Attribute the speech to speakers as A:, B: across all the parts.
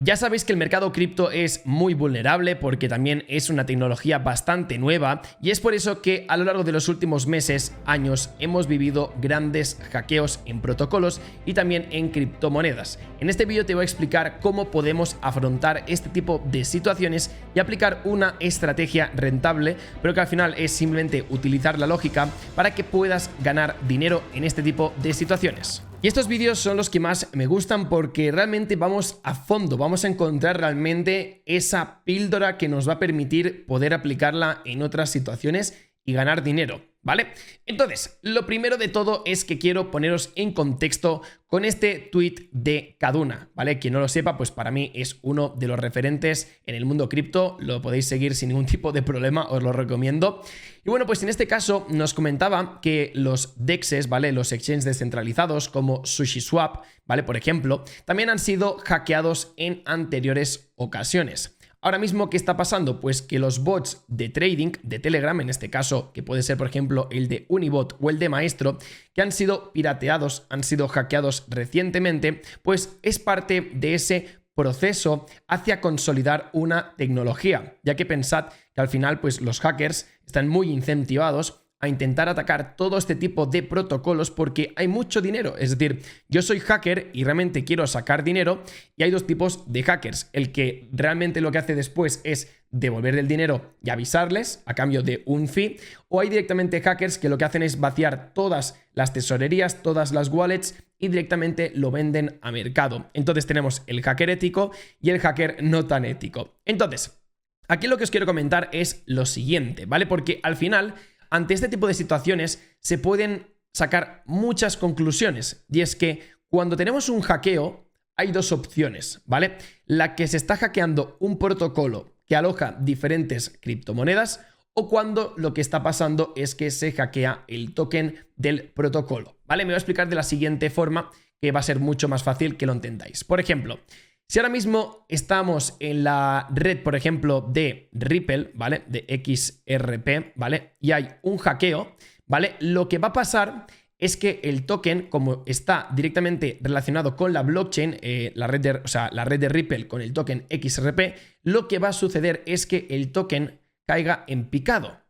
A: Ya sabéis que el mercado cripto es muy vulnerable porque también es una tecnología bastante nueva y es por eso que a lo largo de los últimos meses, años, hemos vivido grandes hackeos en protocolos y también en criptomonedas. En este vídeo te voy a explicar cómo podemos afrontar este tipo de situaciones y aplicar una estrategia rentable, pero que al final es simplemente utilizar la lógica para que puedas ganar dinero en este tipo de situaciones. Y estos vídeos son los que más me gustan porque realmente vamos a fondo, vamos a encontrar realmente esa píldora que nos va a permitir poder aplicarla en otras situaciones y ganar dinero, ¿vale? Entonces, lo primero de todo es que quiero poneros en contexto con este tweet de Kaduna, ¿vale? Quien no lo sepa, pues para mí es uno de los referentes en el mundo cripto, lo podéis seguir sin ningún tipo de problema, os lo recomiendo. Y bueno, pues en este caso nos comentaba que los DEXs, ¿vale? Los exchanges descentralizados como SushiSwap, ¿vale? Por ejemplo, también han sido hackeados en anteriores ocasiones. Ahora mismo, ¿qué está pasando? Pues que los bots de trading de Telegram, en este caso, que puede ser, por ejemplo, el de Unibot o el de Maestro, que han sido pirateados, han sido hackeados recientemente, pues es parte de ese proceso hacia consolidar una tecnología, ya que pensad que al final, pues los hackers están muy incentivados a intentar atacar todo este tipo de protocolos porque hay mucho dinero. Es decir, yo soy hacker y realmente quiero sacar dinero y hay dos tipos de hackers. El que realmente lo que hace después es devolver el dinero y avisarles a cambio de un fee, o hay directamente hackers que lo que hacen es vaciar todas las tesorerías, todas las wallets y directamente lo venden a mercado. Entonces tenemos el hacker ético y el hacker no tan ético. Entonces, aquí lo que os quiero comentar es lo siguiente, ¿vale? Porque al final, ante este tipo de situaciones se pueden sacar muchas conclusiones, y es que cuando tenemos un hackeo hay dos opciones, ¿vale? La que se está hackeando un protocolo que aloja diferentes criptomonedas, o cuando lo que está pasando es que se hackea el token del protocolo, ¿vale? Me voy a explicar de la siguiente forma que va a ser mucho más fácil que lo entendáis. Por ejemplo, si ahora mismo estamos en la red, por ejemplo, de Ripple, ¿vale? De XRP, ¿vale? Y hay un hackeo, ¿vale? Lo que va a pasar es que el token, como está directamente relacionado con la blockchain, la red de Ripple con el token XRP, lo que va a suceder es que el token caiga en picado,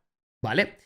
A: ¿vale?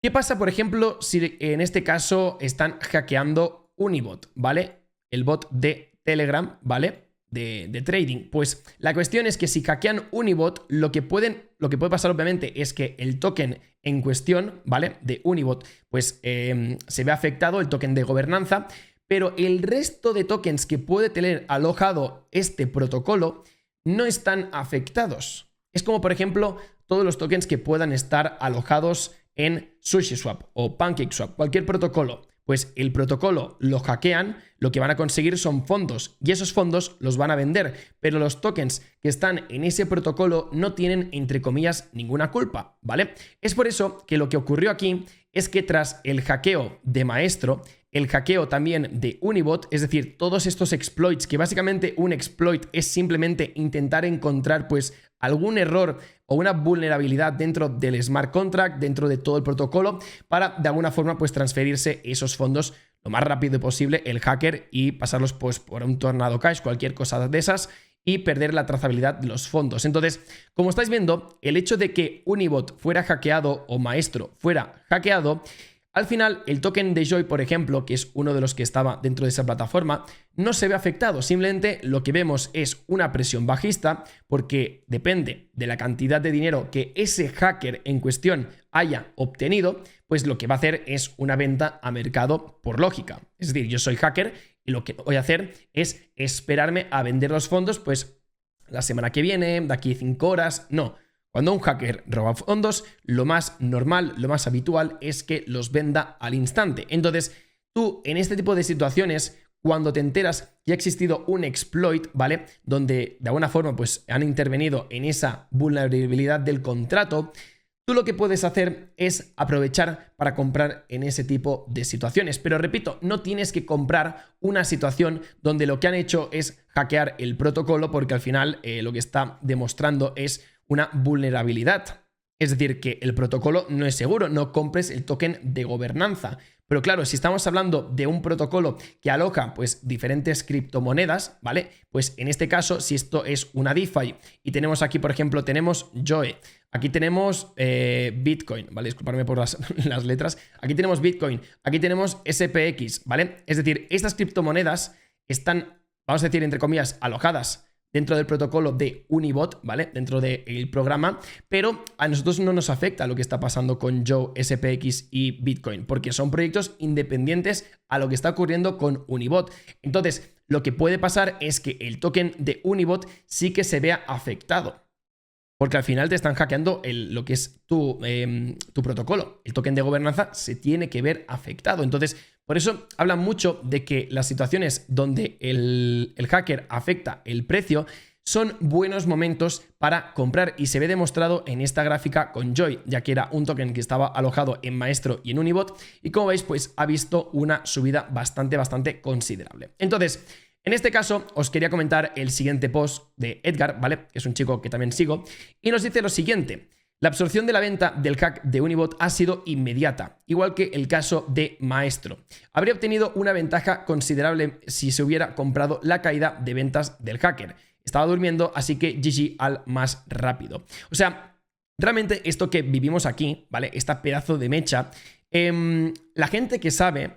A: ¿Qué pasa, por ejemplo, si en este caso están hackeando Unibot, ¿vale? El bot de Telegram, ¿vale? De trading. Pues la cuestión es que si hackean Unibot, lo que puede pasar obviamente es que el token en cuestión, ¿vale? De Unibot, pues se ve afectado, el token de gobernanza, pero el resto de tokens que puede tener alojado este protocolo no están afectados. Es como, por ejemplo, todos los tokens que puedan estar alojados en SushiSwap o PancakeSwap, cualquier protocolo. Pues el protocolo lo hackean, lo que van a conseguir son fondos y esos fondos los van a vender, pero los tokens que están en ese protocolo no tienen, entre comillas, ninguna culpa, ¿vale? Es por eso que lo que ocurrió aquí es que tras el hackeo de Maestro, el hackeo también de Unibot, es decir, todos estos exploits, que básicamente un exploit es simplemente intentar encontrar pues algún error o una vulnerabilidad dentro del smart contract, dentro de todo el protocolo, para de alguna forma pues transferirse esos fondos lo más rápido posible el hacker y pasarlos pues por un Tornado Cash, cualquier cosa de esas, y perder la trazabilidad de los fondos. Entonces, como estáis viendo, el hecho de que Unibot fuera hackeado o Maestro fuera hackeado, al final, el token de Joy, por ejemplo, que es uno de los que estaba dentro de esa plataforma, no se ve afectado. Simplemente lo que vemos es una presión bajista porque depende de la cantidad de dinero que ese hacker en cuestión haya obtenido, pues lo que va a hacer es una venta a mercado por lógica. Es decir, yo soy hacker y lo que voy a hacer es esperarme a vender los fondos pues la semana que viene, de aquí a 5 horas, no. Cuando un hacker roba fondos, lo más normal, lo más habitual es que los venda al instante. Entonces, tú en este tipo de situaciones, cuando te enteras que ha existido un exploit, ¿vale? Donde de alguna forma pues han intervenido en esa vulnerabilidad del contrato, tú lo que puedes hacer es aprovechar para comprar en ese tipo de situaciones. Pero repito, no tienes que comprar una situación donde lo que han hecho es hackear el protocolo porque al final lo que está demostrando es una vulnerabilidad. Es decir, que el protocolo no es seguro, no compres el token de gobernanza. Pero claro, si estamos hablando de un protocolo que aloja pues diferentes criptomonedas, ¿vale? Pues en este caso, si esto es una DeFi y tenemos aquí, por ejemplo, tenemos Joe, aquí tenemos Bitcoin, ¿vale? Disculparme por las letras. Aquí tenemos Bitcoin, aquí tenemos SPX, ¿vale? Es decir, estas criptomonedas están, vamos a decir, entre comillas, alojadas dentro del protocolo de Unibot, ¿vale? Dentro del programa, pero a nosotros no nos afecta lo que está pasando con Joe, SPX y Bitcoin, porque son proyectos independientes a lo que está ocurriendo con Unibot. Entonces, lo que puede pasar es que el token de Unibot sí que se vea afectado, porque al final te están hackeando lo que es tu protocolo. El token de gobernanza se tiene que ver afectado. Entonces, por eso hablan mucho de que las situaciones donde el hacker afecta el precio son buenos momentos para comprar, y se ve demostrado en esta gráfica con Joy, ya que era un token que estaba alojado en Maestro y en Unibot, y como veis, pues ha visto una subida bastante considerable. Entonces, en este caso, os quería comentar el siguiente post de Edgar, ¿vale? Que es un chico que también sigo, y nos dice lo siguiente: la absorción de la venta del hack de Unibot ha sido inmediata, igual que el caso de Maestro. Habría obtenido una ventaja considerable si se hubiera comprado la caída de ventas del hacker. Estaba durmiendo, así que GG al más rápido. O sea, realmente esto que vivimos aquí, ¿vale? Esta pedazo de mecha, la gente que sabe.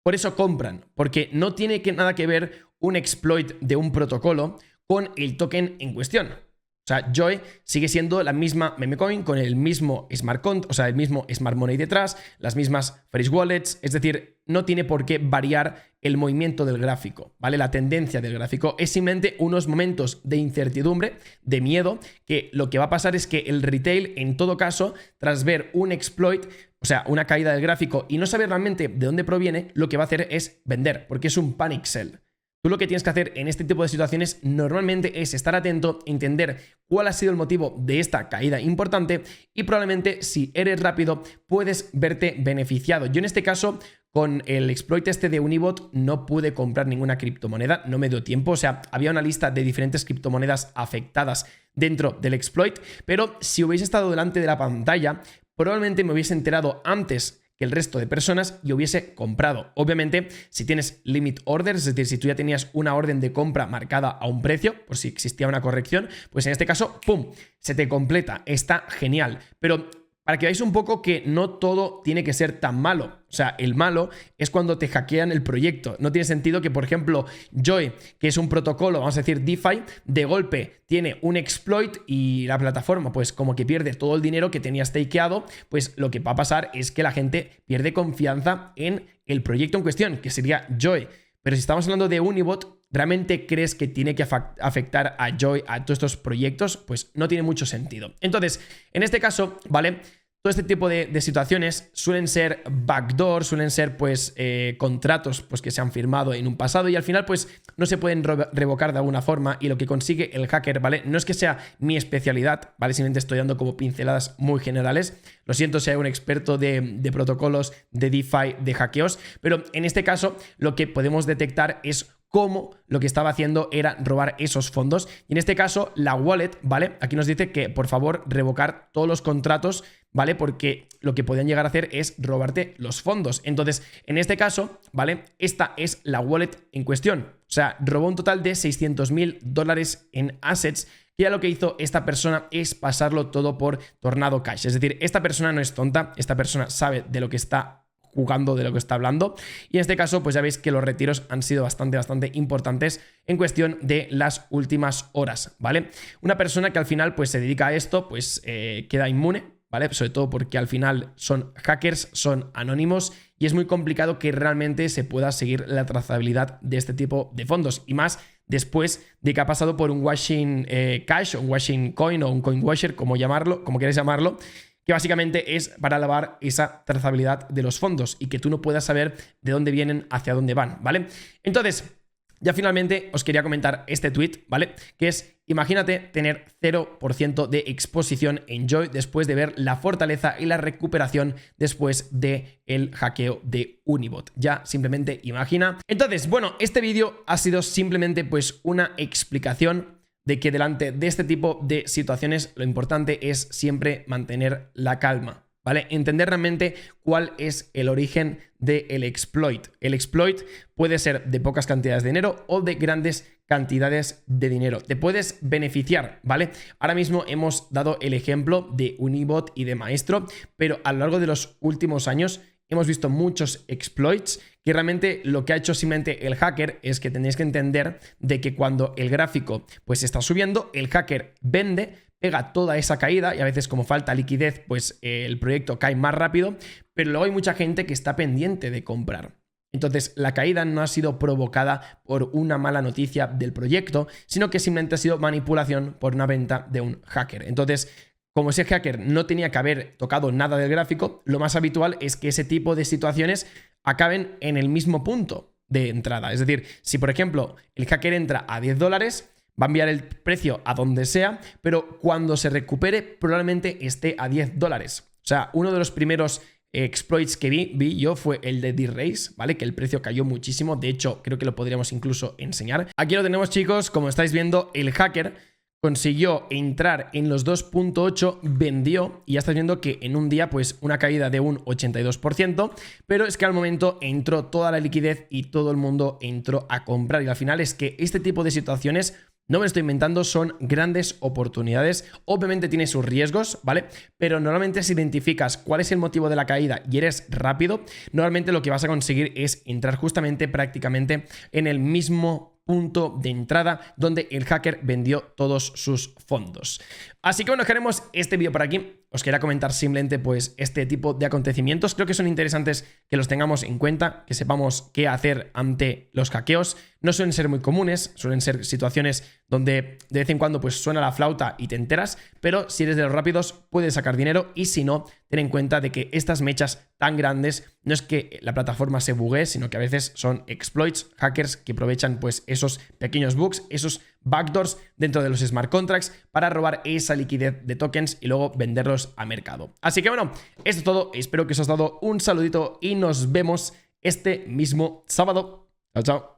A: Por eso compran, porque no tiene nada que ver un exploit de un protocolo con el token en cuestión. O sea, Joy sigue siendo la misma meme coin con el mismo smart contract, o sea, el mismo smart money detrás, las mismas Fresh wallets, es decir, no tiene por qué variar el movimiento del gráfico, ¿vale? La tendencia del gráfico es simplemente unos momentos de incertidumbre, de miedo, que lo que va a pasar es que el retail, en todo caso, tras ver un exploit, o sea, una caída del gráfico y no saber realmente de dónde proviene, lo que va a hacer es vender, porque es un panic sell. Tú lo que tienes que hacer en este tipo de situaciones normalmente es estar atento, entender cuál ha sido el motivo de esta caída importante, y probablemente, si eres rápido, puedes verte beneficiado. Yo en este caso, con el exploit este de Unibot, no pude comprar ninguna criptomoneda, no me dio tiempo. O sea, había una lista de diferentes criptomonedas afectadas dentro del exploit, pero si hubiese estado delante de la pantalla, probablemente me hubiese enterado antes que el resto de personas y hubiese comprado. Obviamente, si tienes limit orders, es decir, si tú ya tenías una orden de compra marcada a un precio, por si existía una corrección, pues en este caso, ¡pum!, se te completa. Está genial. Pero para que veáis un poco que no todo tiene que ser tan malo. O sea, el malo es cuando te hackean el proyecto. No tiene sentido que, por ejemplo, Joy, que es un protocolo, vamos a decir DeFi, de golpe tiene un exploit y la plataforma pues como que pierde todo el dinero que tenía stakeado. Pues lo que va a pasar es que la gente pierde confianza en el proyecto en cuestión, que sería Joy. Pero si estamos hablando de Unibot, ¿realmente crees que tiene que afectar a Joy, a todos estos proyectos? Pues no tiene mucho sentido. Entonces, en este caso, ¿vale? Todo este tipo de situaciones suelen ser backdoor, suelen ser pues contratos pues, que se han firmado en un pasado y al final pues no se pueden revocar de alguna forma, y lo que consigue el hacker, ¿vale? No es que sea mi especialidad, ¿vale? Simplemente estoy dando como pinceladas muy generales. Lo siento si hay un experto de protocolos, de DeFi, de hackeos, pero en este caso lo que podemos detectar es cómo lo que estaba haciendo era robar esos fondos. Y en este caso, la wallet, ¿vale? Aquí nos dice que, por favor, revocar todos los contratos, ¿vale? Porque lo que podían llegar a hacer es robarte los fondos. Entonces, en este caso, ¿vale? Esta es la wallet en cuestión. O sea, robó un total de $600.000 en assets, que ya lo que hizo esta persona es pasarlo todo por Tornado Cash. Es decir, esta persona no es tonta, esta persona sabe de lo que está jugando, de lo que está hablando, y en este caso pues ya veis que los retiros han sido bastante importantes en cuestión de las últimas horas, ¿vale? Una persona que al final pues se dedica a esto pues queda inmune, ¿vale? Sobre todo porque al final son hackers, son anónimos y es muy complicado que realmente se pueda seguir la trazabilidad de este tipo de fondos, y más después de que ha pasado por un washing cash, o un washing coin, o un coin washer, como queráis llamarlo, que básicamente es para lavar esa trazabilidad de los fondos y que tú no puedas saber de dónde vienen, hacia dónde van, ¿vale? Entonces, ya finalmente os quería comentar este tweet, ¿vale? Que es: imagínate tener 0% de exposición en Joy después de ver la fortaleza y la recuperación después del hackeo de Unibot. Ya simplemente imagina. Entonces, bueno, este vídeo ha sido simplemente pues una explicación, de que delante de este tipo de situaciones lo importante es siempre mantener la calma, ¿vale? Entender realmente cuál es el origen del exploit. El exploit puede ser de pocas cantidades de dinero o de grandes cantidades de dinero. Te puedes beneficiar, ¿vale? Ahora mismo hemos dado el ejemplo de Unibot y de Maestro, pero a lo largo de los últimos años hemos visto muchos exploits que realmente lo que ha hecho simplemente el hacker es que tenéis que entender de que cuando el gráfico pues está subiendo, el hacker vende, pega toda esa caída y a veces como falta liquidez pues el proyecto cae más rápido, pero luego hay mucha gente que está pendiente de comprar. Entonces, la caída no ha sido provocada por una mala noticia del proyecto, sino que simplemente ha sido manipulación por una venta de un hacker. Entonces, como ese hacker no tenía que haber tocado nada del gráfico, lo más habitual es que ese tipo de situaciones acaben en el mismo punto de entrada. Es decir, si por ejemplo el hacker entra a $10, va a enviar el precio a donde sea, pero cuando se recupere probablemente esté a $10. O sea, uno de los primeros exploits que vi yo fue el de D-Race, ¿vale? Que el precio cayó muchísimo. De hecho, creo que lo podríamos incluso enseñar. Aquí lo tenemos, chicos. Como estáis viendo, el hacker consiguió entrar en los 2.8, vendió y ya estás viendo que en un día pues una caída de un 82%, pero es que al momento entró toda la liquidez y todo el mundo entró a comprar y al final es que este tipo de situaciones no me lo estoy inventando, son grandes oportunidades. Obviamente tiene sus riesgos, ¿vale? Pero normalmente si identificas cuál es el motivo de la caída y eres rápido, normalmente lo que vas a conseguir es entrar justamente prácticamente en el mismo punto de entrada donde el hacker vendió todos sus fondos. Así que bueno, dejaremos este vídeo por aquí. Os quería comentar simplemente pues este tipo de acontecimientos. Creo que son interesantes que los tengamos en cuenta, que sepamos qué hacer ante los hackeos. No suelen ser muy comunes, suelen ser situaciones donde de vez en cuando pues suena la flauta y te enteras, pero si eres de los rápidos puedes sacar dinero y si no, ten en cuenta de que estas mechas tan grandes no es que la plataforma se buguee, sino que a veces son exploits, hackers que aprovechan pues esos pequeños bugs, esos backdoors dentro de los smart contracts para robar esa liquidez de tokens y luego venderlos a mercado. Así que bueno, esto es todo. Espero que os haya dado un saludito y nos vemos este mismo sábado. Chao, chao.